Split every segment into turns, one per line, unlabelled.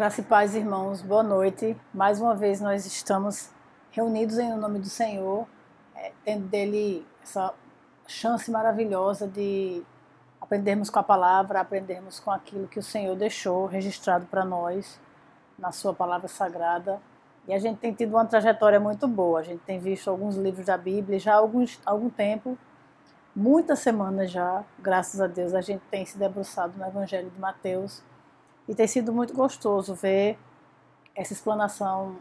Graça e paz, irmãos, boa noite. Mais uma vez nós estamos reunidos em nome do Senhor, tendo dele essa chance maravilhosa de aprendermos com a palavra, aprendermos com aquilo que o Senhor deixou registrado para nós na sua palavra sagrada. E a gente tem tido uma trajetória muito boa, a gente tem visto alguns livros da Bíblia já há algum tempo, muitas semanas já, graças a Deus, a gente tem se debruçado no Evangelho de Mateus. E tem sido muito gostoso ver essa explanação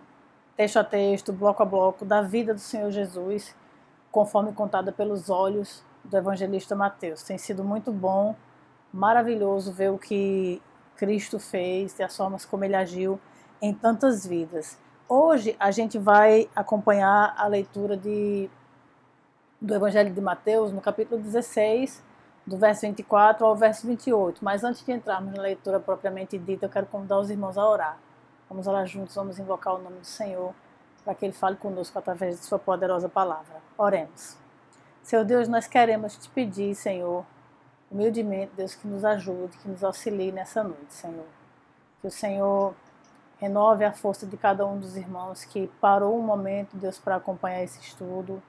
texto a texto, bloco a bloco, da vida do Senhor Jesus, conforme contada pelos olhos do evangelista Mateus. Tem sido muito bom, maravilhoso ver o que Cristo fez e as formas como ele agiu em tantas vidas. Hoje a gente vai acompanhar a leitura do Evangelho de Mateus no capítulo 16, do verso 24 ao verso 28. Mas antes de entrarmos na leitura propriamente dita, eu quero convidar os irmãos a orar. Vamos orar juntos, vamos invocar o nome do Senhor, para que Ele fale conosco através de sua poderosa palavra. Oremos. Senhor Deus, nós queremos te pedir, Senhor, humildemente, Deus, que nos ajude, que nos auxilie nessa noite, Senhor. Que o Senhor renove a força de cada um dos irmãos que parou um momento, Deus, para acompanhar esse estudo.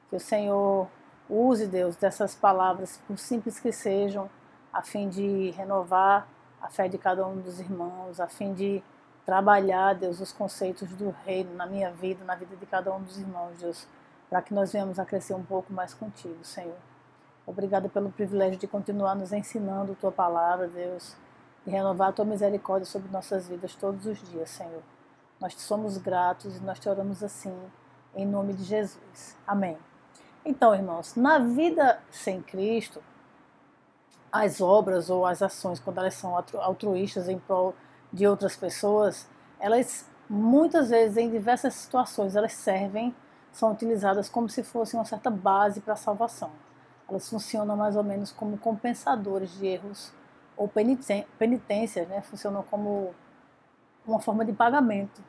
Que o Senhor use, Deus, dessas palavras, por simples que sejam, a fim de renovar a fé de cada um dos irmãos, a fim de trabalhar, Deus, os conceitos do reino na minha vida, na vida de cada um dos irmãos, Deus, para que nós venhamos a crescer um pouco mais contigo, Senhor. Obrigada pelo privilégio de continuar nos ensinando a Tua palavra, Deus, e renovar a Tua misericórdia sobre nossas vidas todos os dias, Senhor. Nós te somos gratos e nós te oramos assim, em nome de Jesus. Amém. Então, irmãos, na vida sem Cristo, as obras ou as ações, quando elas são altruístas em prol de outras pessoas, elas muitas vezes, em diversas situações, elas servem, são utilizadas como se fosse uma certa base para a salvação. Elas funcionam mais ou menos como compensadores de erros ou penitências, né? Funcionam como uma forma de pagamento.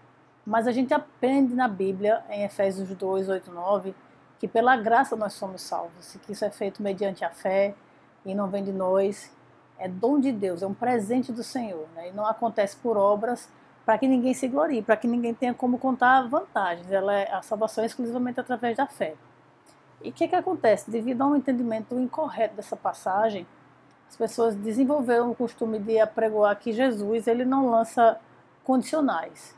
Mas a gente aprende na Bíblia, em Efésios 2, 8, 9, que pela graça nós somos salvos, e que isso é feito mediante a fé, e não vem de nós, é dom de Deus, é um presente do Senhor, né? E não acontece por obras para que ninguém se glorie, para que ninguém tenha como contar vantagens. A salvação é exclusivamente através da fé. E o que acontece? Devido a um entendimento incorreto dessa passagem, as pessoas desenvolveram o costume de apregoar que Jesus ele não lança condicionais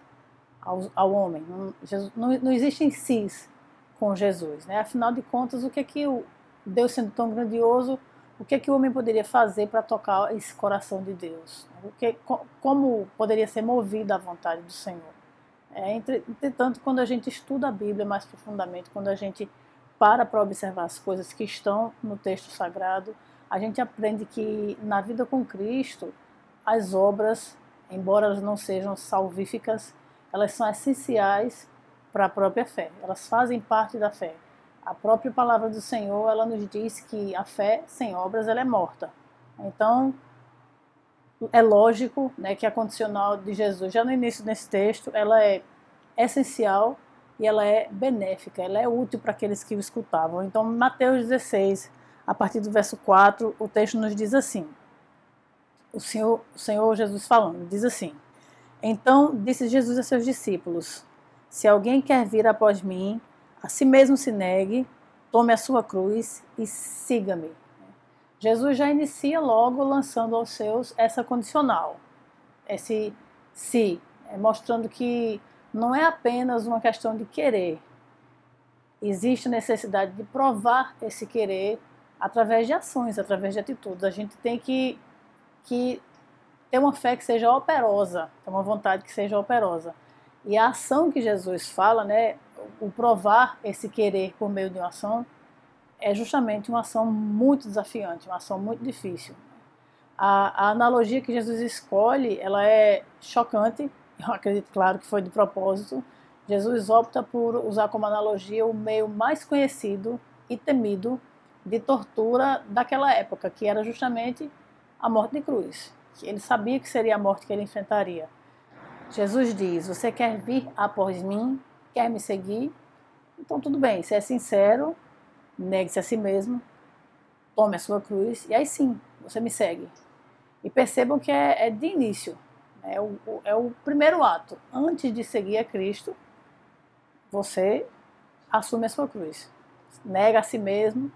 ao homem, não existem sis com Jesus, né? Afinal de contas, o que o Deus sendo tão grandioso, o que o homem poderia fazer para tocar esse coração de Deus? Como poderia ser movido à vontade do Senhor? Entretanto, quando a gente estuda a Bíblia mais profundamente, quando a gente para observar as coisas que estão no texto sagrado, a gente aprende que na vida com Cristo, as obras, embora elas não sejam salvíficas, elas são essenciais para a própria fé, elas fazem parte da fé. A própria palavra do Senhor, ela nos diz que a fé sem obras ela é morta. Então, é lógico, né, que a condicional de Jesus, já no início desse texto, ela é essencial e ela é benéfica, ela é útil para aqueles que o escutavam. Então, Mateus 16, a partir do verso 4, o texto nos diz assim, o Senhor Jesus falando, diz assim: Então disse Jesus a seus discípulos: Se alguém quer vir após mim, a si mesmo se negue, tome a sua cruz e siga-me. Jesus já inicia logo lançando aos seus essa condicional, esse se, mostrando que não é apenas uma questão de querer. Existe necessidade de provar esse querer através de ações, através de atitudes. A gente tem que ter uma fé que seja operosa, ter uma vontade que seja operosa. E a ação que Jesus fala, né, o provar esse querer por meio de uma ação, é justamente uma ação muito desafiante, uma ação muito difícil. A analogia que Jesus escolhe, ela é chocante, eu acredito, claro, que foi de propósito. Jesus opta por usar como analogia o meio mais conhecido e temido de tortura daquela época, que era justamente a morte de cruz. Ele sabia que seria a morte que ele enfrentaria. Jesus diz: Você quer vir após mim? Quer me seguir? Então tudo bem, se é sincero, negue-se a si mesmo, tome a sua cruz e aí sim, você me segue. E percebam que é de início, É o primeiro ato. Antes de seguir a Cristo, você assume a sua cruz. Nega a si mesmo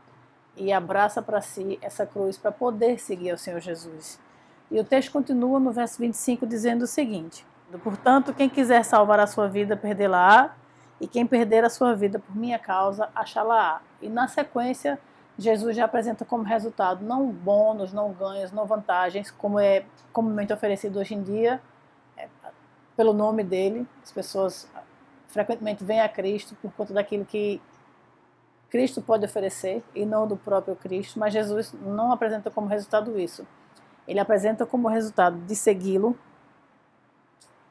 e abraça para si essa cruz para poder seguir ao Senhor Jesus. E o texto continua no verso 25 dizendo o seguinte: portanto, quem quiser salvar a sua vida, perdê-la-á, e quem perder a sua vida por minha causa, achá-la-á. E na sequência, Jesus já apresenta como resultado não bônus, não ganhos, não vantagens, como é comumente oferecido hoje em dia, pelo nome dele. As pessoas frequentemente vêm a Cristo por conta daquilo que Cristo pode oferecer e não do próprio Cristo, mas Jesus não apresenta como resultado isso. Ele apresenta como resultado de segui-lo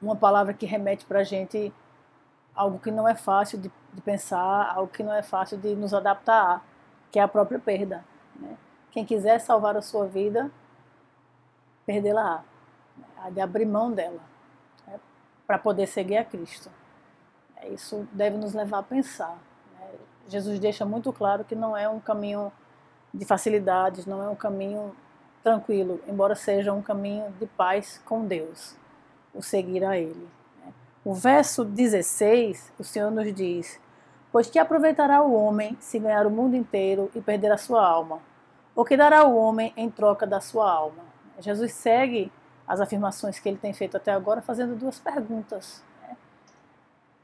uma palavra que remete para a gente algo que não é fácil de pensar, algo que não é fácil de nos adaptar a, que é a própria perda. Né? Quem quiser salvar a sua vida, perdê-la-á. Há de abrir mão dela, né? Para poder seguir a Cristo. Isso deve nos levar a pensar. Né? Jesus deixa muito claro que não é um caminho de facilidades, não é um caminho tranquilo, embora seja um caminho de paz com Deus, o seguir a Ele. O verso 16, o Senhor nos diz: pois que aproveitará o homem se ganhar o mundo inteiro e perder a sua alma? Ou que dará o homem em troca da sua alma? Jesus segue as afirmações que ele tem feito até agora fazendo duas perguntas.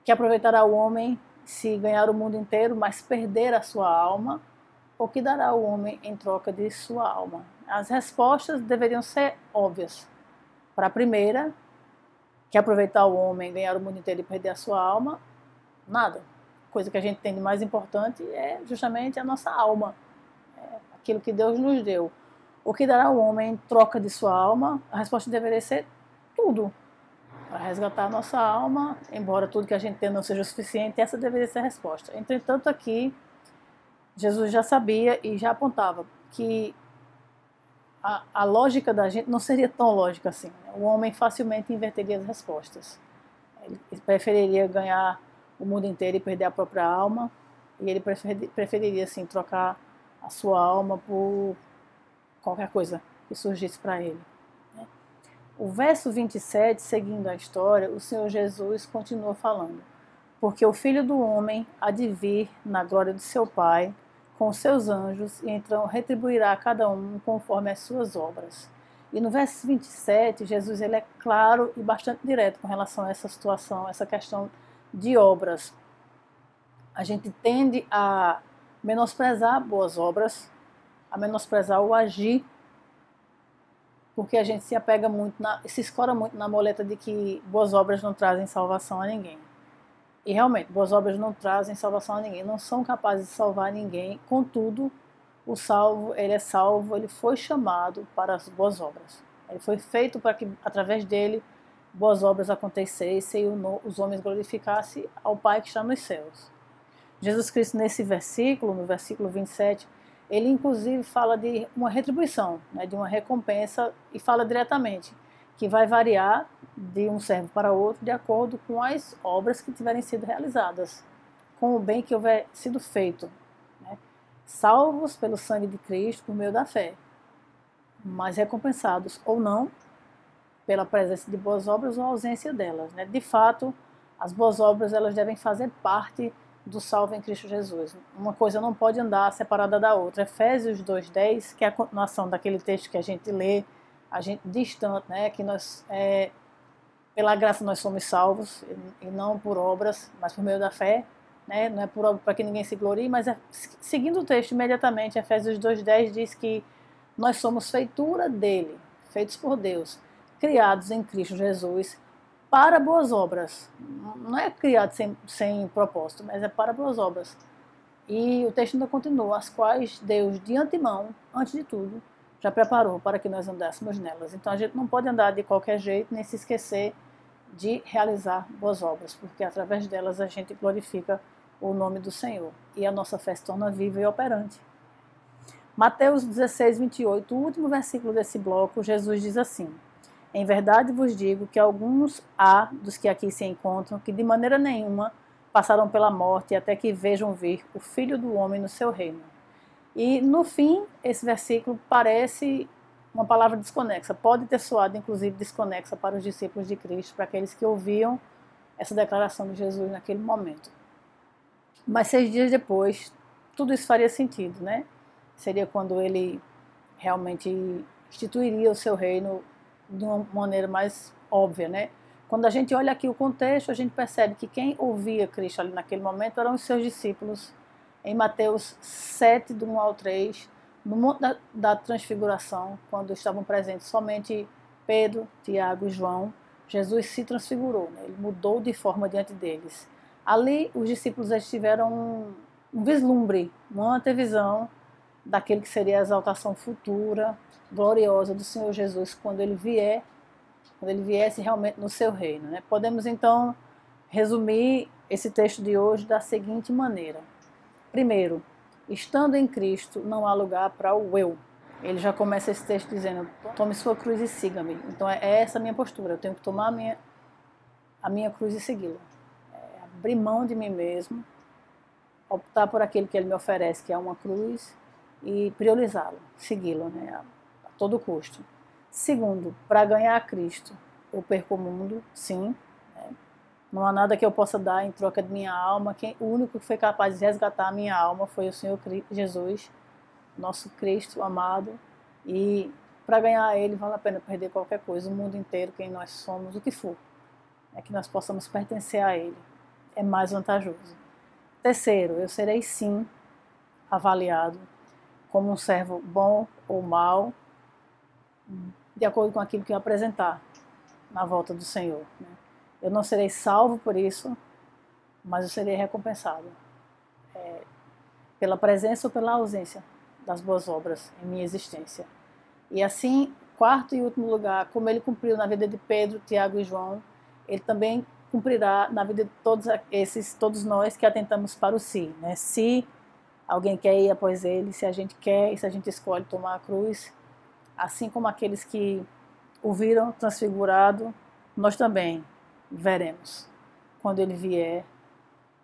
Que aproveitará o homem se ganhar o mundo inteiro, mas perder a sua alma? Ou que dará o homem em troca de sua alma? As respostas deveriam ser óbvias. Para a primeira, que aproveitar o homem, ganhar o mundo inteiro e perder a sua alma, nada. A coisa que a gente tem de mais importante é justamente a nossa alma, aquilo que Deus nos deu. O que dará o homem em troca de sua alma? A resposta deveria ser tudo. Para resgatar a nossa alma, embora tudo que a gente tem não seja o suficiente, essa deveria ser a resposta. Entretanto, aqui, Jesus já sabia e já apontava que a lógica da gente não seria tão lógica assim. O homem facilmente inverteria as respostas. Ele preferiria ganhar o mundo inteiro e perder a própria alma, e ele preferiria assim, trocar a sua alma por qualquer coisa que surgisse para ele. O verso 27, seguindo a história, o Senhor Jesus continua falando: porque o Filho do Homem há de vir na glória de seu Pai com os seus anjos, e então retribuirá a cada um conforme as suas obras. E no verso 27, Jesus ele é claro e bastante direto com relação a essa situação, essa questão de obras. A gente tende a menosprezar boas obras, a menosprezar o agir, porque a gente se apega muito, se escora muito na moleta de que boas obras não trazem salvação a ninguém. E realmente, boas obras não trazem salvação a ninguém, não são capazes de salvar ninguém. Contudo, o salvo, ele é salvo, ele foi chamado para as boas obras. Ele foi feito para que, através dele, boas obras acontecessem e os homens glorificassem ao Pai que está nos céus. Jesus Cristo, nesse versículo, no versículo 27, ele inclusive fala de uma retribuição, né, de uma recompensa, e fala diretamente que vai variar de um servo para outro de acordo com as obras que tiverem sido realizadas, com o bem que houver sido feito, né? Salvos pelo sangue de Cristo por meio da fé, mas recompensados ou não pela presença de boas obras ou a ausência delas, né? De fato, as boas obras elas devem fazer parte do salvo em Cristo Jesus. Uma coisa não pode andar separada da outra. Efésios 2:10, que é a continuação daquele texto que a gente lê, a gente distante, né, que nós, pela graça nós somos salvos, e não por obras, mas por meio da fé, né, não é por obra para que ninguém se glorie, mas seguindo o texto imediatamente, Efésios 2:10 diz que nós somos feitura dele, feitos por Deus, criados em Cristo Jesus, para boas obras. Não é criado sem propósito, mas é para boas obras. E o texto ainda continua, as quais Deus de antemão, antes de tudo, já preparou para que nós andássemos nelas. Então a gente não pode andar de qualquer jeito, nem se esquecer de realizar boas obras, porque através delas a gente glorifica o nome do Senhor e a nossa fé se torna viva e operante. Mateus 16:28, o último versículo desse bloco, Jesus diz assim: em verdade vos digo que alguns há dos que aqui se encontram que de maneira nenhuma passarão pela morte até que vejam vir o Filho do Homem no seu reino. E no fim, esse versículo parece uma palavra desconexa. Pode ter soado, inclusive, desconexa para os discípulos de Cristo, para aqueles que ouviam essa declaração de Jesus naquele momento. Mas 6 dias depois, tudo isso faria sentido, né? Seria quando ele realmente instituiria o seu reino de uma maneira mais óbvia, né? Quando a gente olha aqui o contexto, a gente percebe que quem ouvia Cristo ali naquele momento eram os seus discípulos. Em Mateus 7, do 1 ao 3, no Monte da Transfiguração, quando estavam presentes somente Pedro, Tiago e João, Jesus se transfigurou, né? Ele mudou de forma diante deles. Ali, os discípulos tiveram um vislumbre, uma antevisão daquele que seria a exaltação futura, gloriosa do Senhor Jesus, quando ele viesse realmente no seu reino, né? Podemos, então, resumir esse texto de hoje da seguinte maneira. Primeiro, estando em Cristo, não há lugar para o eu. Ele já começa esse texto dizendo, tome sua cruz e siga-me. Então é essa a minha postura, eu tenho que tomar a minha cruz e segui-la. Abrir mão de mim mesmo, optar por aquilo que ele me oferece, que é uma cruz, e priorizá-lo, segui-lo, né, a todo custo. Segundo, para ganhar a Cristo, eu perco o mundo, sim. Não há nada que eu possa dar em troca de minha alma. O único que foi capaz de resgatar a minha alma foi o Senhor Jesus, nosso Cristo amado. E para ganhar Ele vale a pena perder qualquer coisa, o mundo inteiro, quem nós somos, o que for. É que nós possamos pertencer a Ele. É mais vantajoso. Terceiro, eu serei sim avaliado como um servo bom ou mau, de acordo com aquilo que eu apresentar na volta do Senhor, né? Eu não serei salvo por isso, mas eu serei recompensado pela presença ou pela ausência das boas obras em minha existência. E assim, quarto e último lugar, como ele cumpriu na vida de Pedro, Tiago e João, ele também cumprirá na vida de todos nós que atentamos para o si, né? Se alguém quer ir após ele, se a gente quer e se a gente escolhe tomar a cruz, assim como aqueles que o viram transfigurado, nós também veremos quando ele vier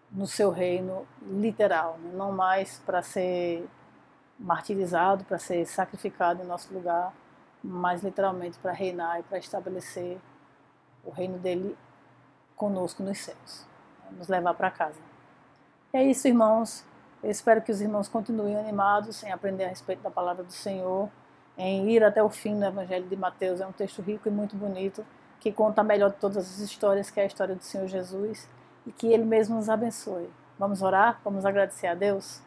no seu reino literal, né? Não mais para ser martirizado, para ser sacrificado em nosso lugar, mas literalmente para reinar e para estabelecer o reino dele conosco nos céus, né? Nos levar para casa. E é isso, irmãos. Eu espero que os irmãos continuem animados em aprender a respeito da palavra do Senhor, em ir até o fim do Evangelho de Mateus. É um texto rico e muito bonito, que conta a melhor de todas as histórias, que é a história do Senhor Jesus, e que Ele mesmo nos abençoe. Vamos orar? Vamos agradecer a Deus?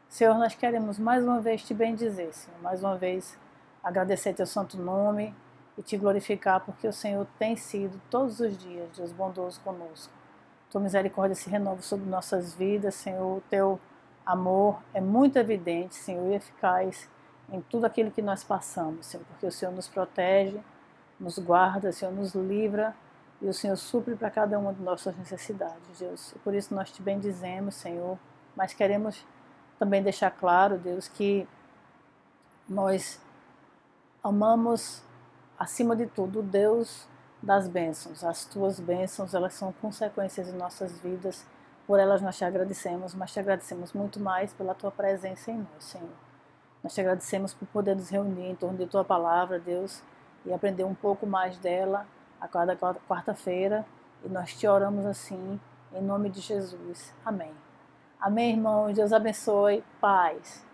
Senhor, nós queremos mais uma vez te bendizer, Senhor, mais uma vez agradecer teu santo nome e te glorificar, porque o Senhor tem sido todos os dias, Deus bondoso conosco. Tua misericórdia se renova sobre nossas vidas, Senhor, o teu amor é muito evidente, Senhor, e eficaz em tudo aquilo que nós passamos, Senhor, porque o Senhor nos protege, nos guarda, o Senhor nos livra e o Senhor supre para cada uma de nossas necessidades, Deus. E por isso nós te bendizemos, Senhor, mas queremos também deixar claro, Deus, que nós amamos, acima de tudo, o Deus das bênçãos. As tuas bênçãos, elas são consequências em nossas vidas, por elas nós te agradecemos, mas te agradecemos muito mais pela tua presença em nós, Senhor. Nós te agradecemos por poder nos reunir em torno de tua palavra, Deus, e aprender um pouco mais dela a cada quarta-feira, e nós te oramos assim, em nome de Jesus. Amém. Amém, irmãos. Deus abençoe. Paz.